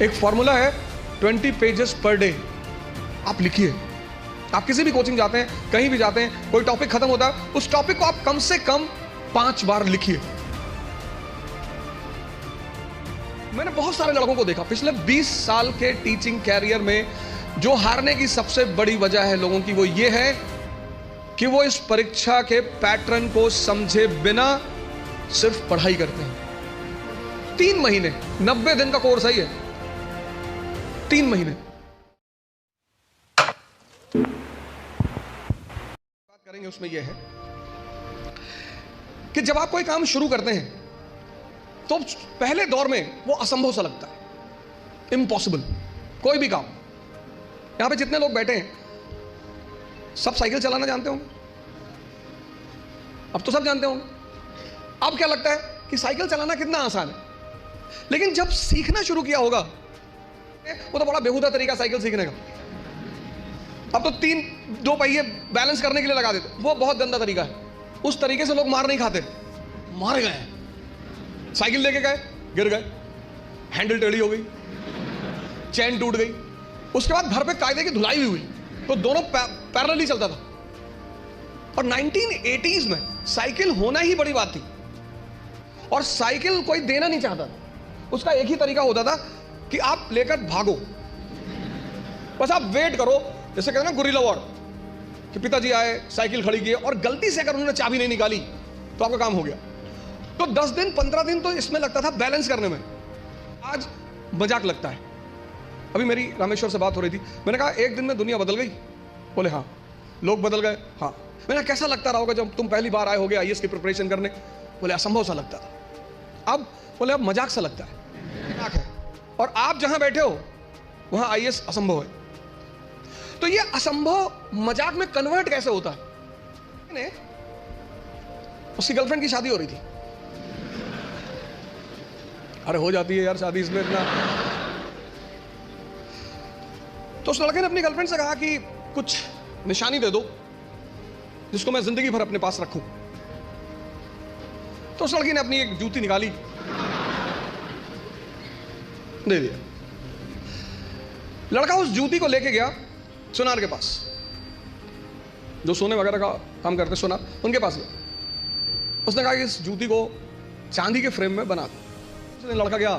एक फॉर्मूला है 20 pages per day. आप लिखिए। आप किसी भी कोचिंग जाते हैं, कहीं भी जाते हैं, कोई टॉपिक खत्म होता है, उस टॉपिक को आप कम से कम 5 बार लिखिए। मैंने बहुत सारे लड़कों को देखा पिछले 20 साल के टीचिंग कैरियर में, जो हारने की सबसे बड़ी वजह है लोगों की, वो ये है कि वो इस परीक्षा के पैटर्न को समझे बिना सिर्फ पढ़ाई करते हैं। 3 महीने, 90 दिन का कोर्स है ये। 3 महीने बात करेंगे उसमें यह है कि जब आप कोई काम शुरू करते हैं तो पहले दौर में वो असंभव सा लगता है, इम्पॉसिबल। कोई भी काम, यहां पे जितने लोग बैठे हैं सब साइकिल चलाना जानते होंगे, अब तो सब जानते होंगे। अब क्या लगता है कि साइकिल चलाना कितना आसान है, लेकिन जब सीखना शुरू किया होगा वो तो बड़ा बेहुदा तरीका साइकिल सीखने का। अब तो 2 पहिए बैलेंस करने के लिए लगा देते, वो बहुत गंदा तरीका है। उस तरीके से लोग मार नहीं खाते, मार गए। साइकिल लेके गए, गिर गए, हैंडल टेढ़ी हो गई, चेन टूट गई, उसके बाद घर पे कायदे की धुलाई भी हुई, तो दोनों पैरेलली चलता था। और 1980s में साइकिल होना ही बड़ी बात थी, और साइकिल कोई देना नहीं चाहता था। उसका एक ही तरीका होता था कि आप लेकर भागो, बस आप वेट करो। जैसे कहते हैं ना गुरिल्ला वॉर, कि पिताजी आए, साइकिल खड़ी की, और गलती से अगर उन्होंने चाबी नहीं निकाली तो आपका काम हो गया। तो 10 दिन 15 दिन तो इसमें लगता था बैलेंस करने में, आज मजाक लगता है। अभी मेरी रामेश्वर से बात हो रही थी, मैंने कहा एक दिन में दुनिया बदल गई? बोले हाँ। लोग बदल गए? हाँ। मैंने कैसा लगता रहा होगा जब तुम पहली बार आए होगे आईएएस की प्रिपरेशन करने? बोले असंभव सा लगता था। अब बोले अब मजाक सा लगता है, मजाक है। और आप जहां बैठे हो वहां आईएएस असंभव है। तो ये असंभव मजाक में कन्वर्ट कैसे होता है? उसकी गर्लफ्रेंड की शादी हो रही थी। अरे हो जाती है यार शादी इसमें इतना। तो उस लड़के ने अपनी गर्लफ्रेंड से कहा कि कुछ निशानी दे दो जिसको मैं जिंदगी भर अपने पास रखूं। तो उस लड़की ने अपनी एक जूती निकाली, दे दिया। लड़का उस जूती को लेके गया सुनार के पास, जो सोने वगैरह का काम करते सोनार, उनके पास गया। उसने कहा कि इस जूती को चांदी के फ्रेम में बना दो। लड़का गया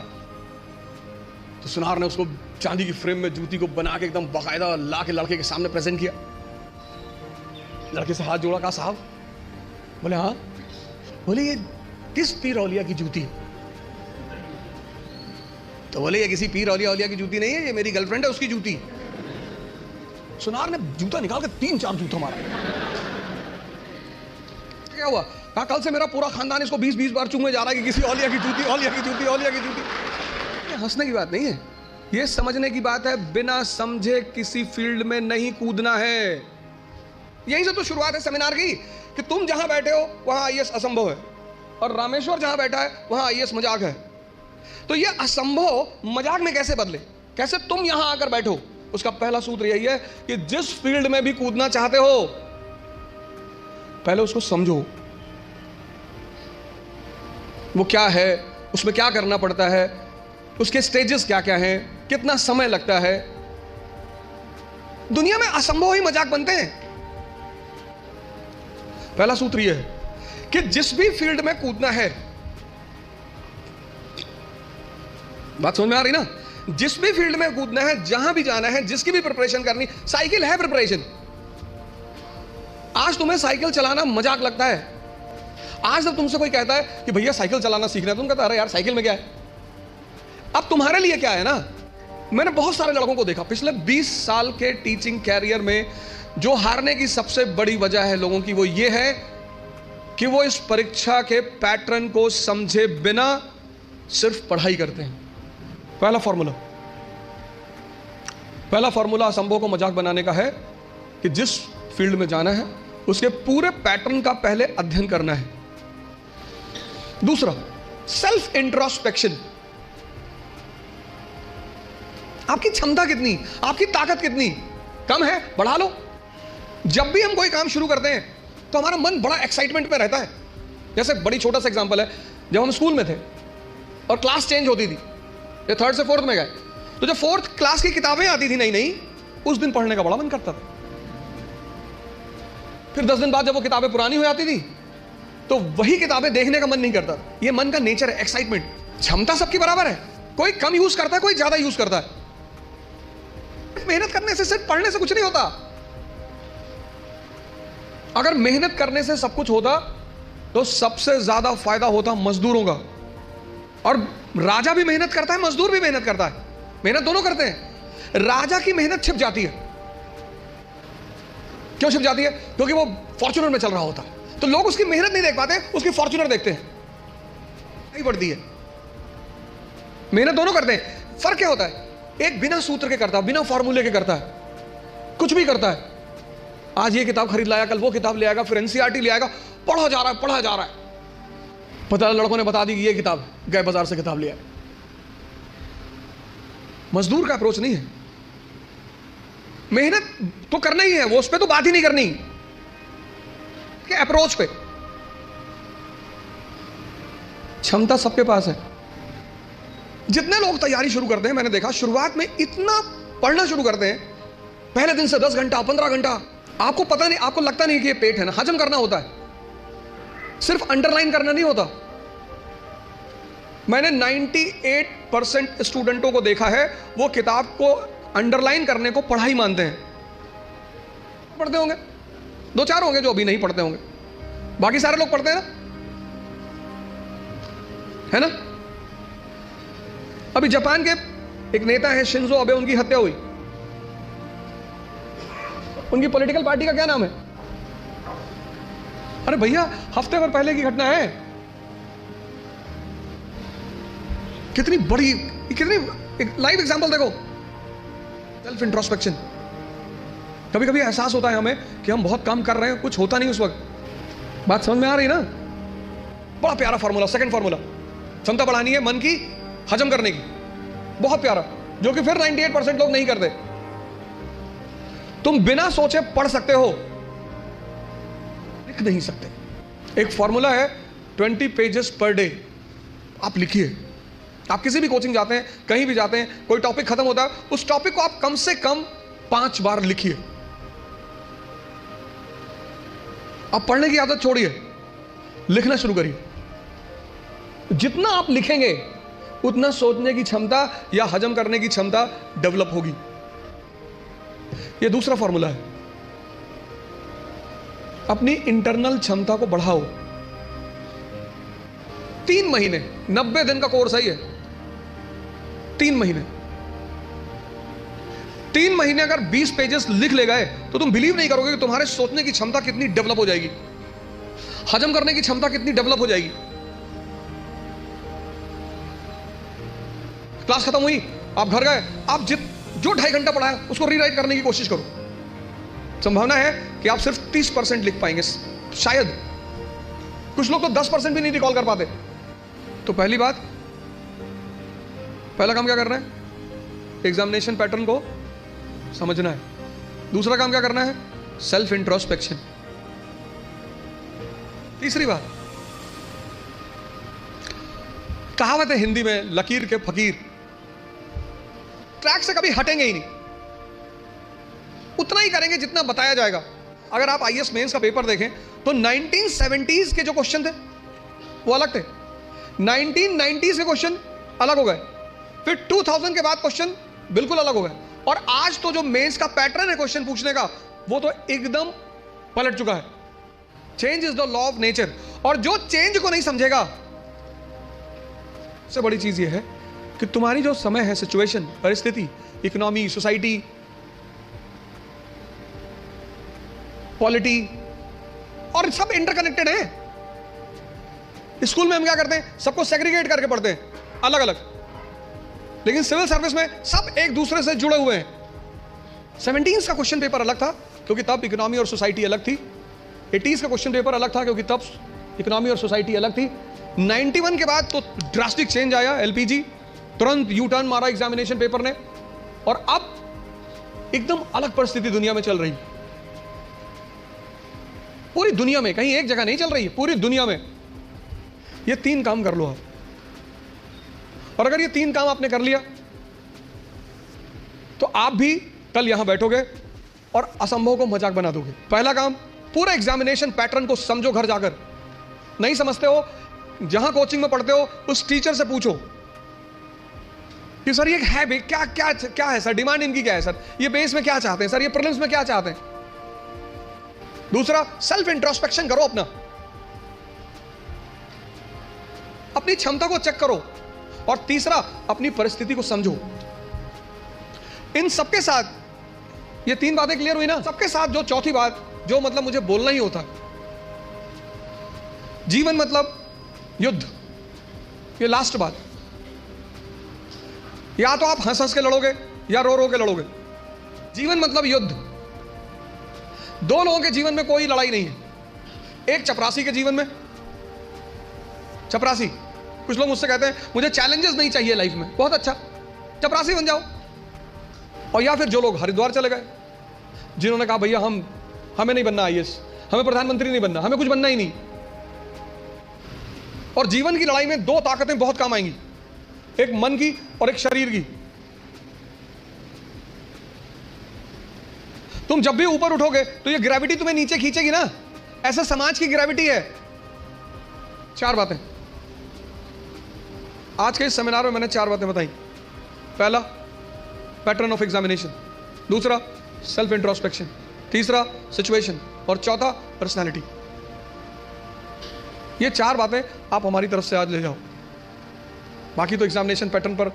तो सुनार ने उसको चांदी की फ्रेम में जूती को बना के एकदम बाकायदा ला के लड़के के सामने प्रेजेंट किया। लड़के से हाथ जोड़ा, कहा साहब? बोले हाँ। बोले ये किस पीर औलिया की जूती है? तो बोले ये किसी पीर औलिया की जूती नहीं है, ये मेरी गर्लफ्रेंड है, उसकी जूती। सुनार ने जूता निकाल के 3-4 जूता मारा। क्या हुआ? कहा कल से मेरा पूरा खानदान इसको 20-20 बार चूमने जा रहा है कि किसी औलिया की जूती, औलिया की जूती, औलिया की जूती। ये हंसने की बात नहीं है, ये समझने की बात है। बिना समझे किसी फील्ड में नहीं कूदना है। यहीं से तो शुरुआत है सेमिनार की, कि तुम जहां बैठे हो वहां आईएएस असंभव है, और रामेश्वर जहां बैठा है वहां आईएएस मजाक है। तो ये असंभव मजाक में कैसे बदले, कैसे तुम यहां आकर बैठो? उसका पहला सूत्र यही है कि जिस फील्ड में भी कूदना चाहते हो पहले उसको समझो, वो क्या है, उसमें क्या करना पड़ता है, उसके स्टेजेस क्या क्या हैं, कितना समय लगता है। दुनिया में असंभव ही मजाक बनते हैं। पहला सूत्र यह है कि जिस भी फील्ड में कूदना है, बात समझ में आ रही ना? जिस भी फील्ड में कूदना है, जहां भी जाना है, जिसकी भी प्रिपरेशन करनी, साइकिल है प्रिपरेशन। आज तुम्हें साइकिल चलाना मजाक लगता है। आज जब तुमसे कोई कहता है कि भैया साइकिल चलाना सीखना है, तुम कहता अरे यार साइकिल में क्या है? अब तुम्हारे लिए क्या है ना? मैंने बहुत सारे लड़कों को देखा पिछले 20 साल के टीचिंग कैरियर में, जो हारने की सबसे बड़ी वजह है लोगों की, वो ये है कि वो इस परीक्षा के पैटर्न को समझे बिना सिर्फ पढ़ाई करते हैं। पहला फॉर्मूला असंभव को मजाक बनाने का है कि जिस फील्ड में जाना है उसके पूरे पैटर्न का पहले अध्ययन करना है। दूसरा, सेल्फ इंट्रोस्पेक्शन। आपकी क्षमता कितनी, आपकी ताकत कितनी, कम है, बढ़ा लो। जब भी हम कोई काम शुरू करते हैं तो हमारा मन बड़ा एक्साइटमेंट में रहता है। जैसे बड़ी छोटा सा एग्जांपल है, जब हम स्कूल में थे और क्लास चेंज होती थी, ये 3rd से 4th में गए, तो जब 4th क्लास की किताबें आती थी नई नई, उस दिन पढ़ने का बड़ा मन करता था। फिर 10 दिन बाद जब वो किताबें पुरानी हो जाती थी तो वही किताबें देखने का मन नहीं करता। ये मन का नेचर है, एक्साइटमेंट। क्षमता सबकी बराबर है, कोई कम यूज करता है, कोई ज्यादा यूज करता है। मेहनत करने से, सिर्फ पढ़ने से कुछ नहीं होता। अगर मेहनत करने से सब कुछ होता तो सबसे ज्यादा फायदा होता मजदूरों का। और राजा भी मेहनत करता है, मजदूर भी मेहनत करता है, मेहनत दोनों करते हैं। राजा की मेहनत छिप जाती है। क्यों छिप जाती है? क्योंकि वो फॉर्च्यूनर में चल रहा होता है, तो लोग उसकी मेहनत नहीं देख पाते, उसकी फॉर्च्यूनर देखते हैं। नहीं बढ़ती है। मेहनत दोनों करते हैं। फर्क क्या होता है? एक बिना सूत्र के करता है, बिना फॉर्मूले के करता है, कुछ भी करता है। आज ये किताब खरीद लाया, कल वो किताब ले आएगा, फिर एनसीईआरटी ले आएगा, पढ़ा जा रहा है, पढ़ा जा रहा है। पता लड़कों ने बता दी कि ये किताब, गए बाजार से किताब लिया। मजदूर का अप्रोच नहीं है। मेहनत तो करना ही है, वो उस पर तो बात ही नहीं करनी कि अप्रोच पे। क्षमता सबके पास है। जितने लोग तैयारी शुरू करते हैं, मैंने देखा शुरुआत में इतना पढ़ना शुरू करते हैं, पहले दिन से 10 घंटा 15 घंटा, आपको पता नहीं, आपको लगता नहीं कि ये पेट है ना, हजम करना होता है, सिर्फ अंडरलाइन करना नहीं होता। मैंने 98% स्टूडेंटों को देखा है, वो किताब को अंडरलाइन करने को पढ़ाई मानते हैं। पढ़ते होंगे, 2-4 होंगे जो अभी नहीं पढ़ते होंगे, बाकी सारे लोग पढ़ते हैं ना, है ना। अभी जापान के एक नेता है शिंजो अबे, उनकी हत्या हुई। उनकी पॉलिटिकल पार्टी का क्या नाम है? अरे भैया, हफ्ते भर पहले की घटना है। कितनी बड़ी, कितनी लाइव एग्जांपल देखो। Self introspection. कभी कभी एहसास होता है हमें कि हम बहुत काम कर रहे हैं, कुछ होता नहीं उस वक्त। बात समझ में आ रही ना? बड़ा प्यारा फॉर्मूला, सेकंड फॉर्मूला, क्षमता बढ़ानी है मन की, हजम करने की, बहुत प्यारा, जो कि फिर 98% लोग नहीं करते। तुम बिना सोचे पढ़ सकते हो, लिख नहीं सकते। एक फॉर्मूला है 20 पेजेस पर डे। आप लिखिए। आप किसी भी कोचिंग जाते हैं, कहीं भी जाते हैं, कोई टॉपिक खत्म होता है, उस टॉपिक को आप कम से कम 5 बार लिखिए। आप पढ़ने की आदत छोड़िए, लिखना शुरू करिए। जितना आप लिखेंगे उतना सोचने की क्षमता या हजम करने की क्षमता डेवलप होगी। यह दूसरा फॉर्मूला है। अपनी इंटरनल क्षमता को बढ़ाओ। 3 महीने, 90 दिन का कोर्स है ये। 3 महीने 3 महीने अगर 20 पेजेस लिख ले गए तो तुम बिलीव नहीं करोगे कि तुम्हारे सोचने की क्षमता कितनी डेवलप हो जाएगी, हजम करने की क्षमता कितनी डेवलप हो जाएगी। क्लास खत्म हुई, आप घर गए, आप जो 2.5 घंटा पढ़ा है उसको रीराइट करने की कोशिश करो। संभावना है कि आप सिर्फ 30% लिख पाएंगे, शायद। कुछ लोग तो 10% भी नहीं रिकॉल कर पाते। तो पहली बात, पहला काम क्या करना है? एग्जामिनेशन पैटर्न को समझना है। दूसरा काम क्या करना है? Self introspection. तीसरी बात, कहावत है हिंदी में, लकीर के फकीर। ट्रैक से कभी हटेंगे ही नहीं, उतना ही करेंगे जितना बताया जाएगा। अगर आप आईएएस मेंस का पेपर देखें तो 1970s के जो क्वेश्चन थे वो अलग थे, 1990s के क्वेश्चन अलग हो गए, फिर 2000 के बाद क्वेश्चन बिल्कुल अलग हो गए, और आज तो जो मेंस का पैटर्न है क्वेश्चन पूछने का वो तो एकदम पलट चुका है। Change is the law of nature. और जो चेंज को नहीं समझेगा, सबसे बड़ी चीज ये है कि तुम्हारी जो समय है, सिचुएशन, परिस्थिति, इकोनॉमी, सोसाइटी, पॉलिटी, और सब इंटरकनेक्टेड है। स्कूल में हम क्या करते हैं? सबको सेग्रीगेट करके पढ़ते हैं, अलग अलग। लेकिन सिविल सर्विस में सब एक दूसरे से जुड़े हुए हैं। 17s का क्वेश्चन पेपर अलग था क्योंकि तब इकोनॉमी और सोसाइटी अलग थी। 80s का क्वेश्चन पेपर अलग था क्योंकि तब इकोनॉमी और सोसाइटी अलग थी। 91 के बाद तो ड्रास्टिक चेंज आया, एलपीजी, तुरंत यू टर्न मारा एग्जामिनेशन पेपर ने, और अब एकदम अलग परिस्थिति दुनिया में चल रही। पूरी दुनिया में, कहीं एक जगह नहीं चल रही है, पूरी दुनिया में। ये 3 काम कर लो आप, और अगर ये 3 काम आपने कर लिया तो आप भी कल यहां बैठोगे और असंभव को मजाक बना दोगे। पहला काम, पूरे एग्जामिनेशन पैटर्न को समझो घर जाकर। नहीं समझते हो, जहां कोचिंग में पढ़ते हो उस टीचर से पूछो कि सर ये है भाई, क्या क्या क्या है सर, डिमांड इनकी क्या है सर, ये बेस में क्या चाहते हैं सर, ये प्रीलिम्स में क्या चाहते हैं। दूसरा, सेल्फ इंट्रोस्पेक्शन करो, अपनी क्षमता को चेक करो। और तीसरा, अपनी परिस्थिति को समझो। इन सबके साथ ये 3 बातें क्लियर हुई ना। सबके साथ जो चौथी बात, जो मतलब मुझे बोलना ही होता, जीवन मतलब युद्ध। ये लास्ट बात, या तो आप हंस हंस के लड़ोगे या रो रो के लड़ोगे। जीवन मतलब युद्ध। 2 लोगों के जीवन में कोई लड़ाई नहीं है। एक चपरासी के जीवन में, चपरासी, कुछ लोग मुझसे कहते हैं मुझे चैलेंजेस नहीं चाहिए लाइफ में, बहुत अच्छा, चपरासी बन जाओ। और या फिर जो लोग हरिद्वार चले गए, जिन्होंने कहा भैया हमें नहीं बनना आईएएस, हमें प्रधानमंत्री नहीं बनना, हमें कुछ बनना ही नहीं। और जीवन की लड़ाई में 2 ताकतें बहुत काम आएंगी, एक मन की और एक शरीर की। तुम जब भी ऊपर उठोगे तो ये ग्रेविटी तुम्हें नीचे खींचेगी ना, ऐसा समाज की ग्रेविटी है। 4 बातें आज के इस सेमिनार में मैंने 4 बातें बताई। पहला, पैटर्न ऑफ एग्जामिनेशन। दूसरा, सेल्फ इंट्रोस्पेक्शन। तीसरा, सिचुएशन। और चौथा, पर्सनालिटी। ये 4 बातें आप हमारी तरफ से आज ले जाओ। बाकी तो एग्जामिनेशन पैटर्न पर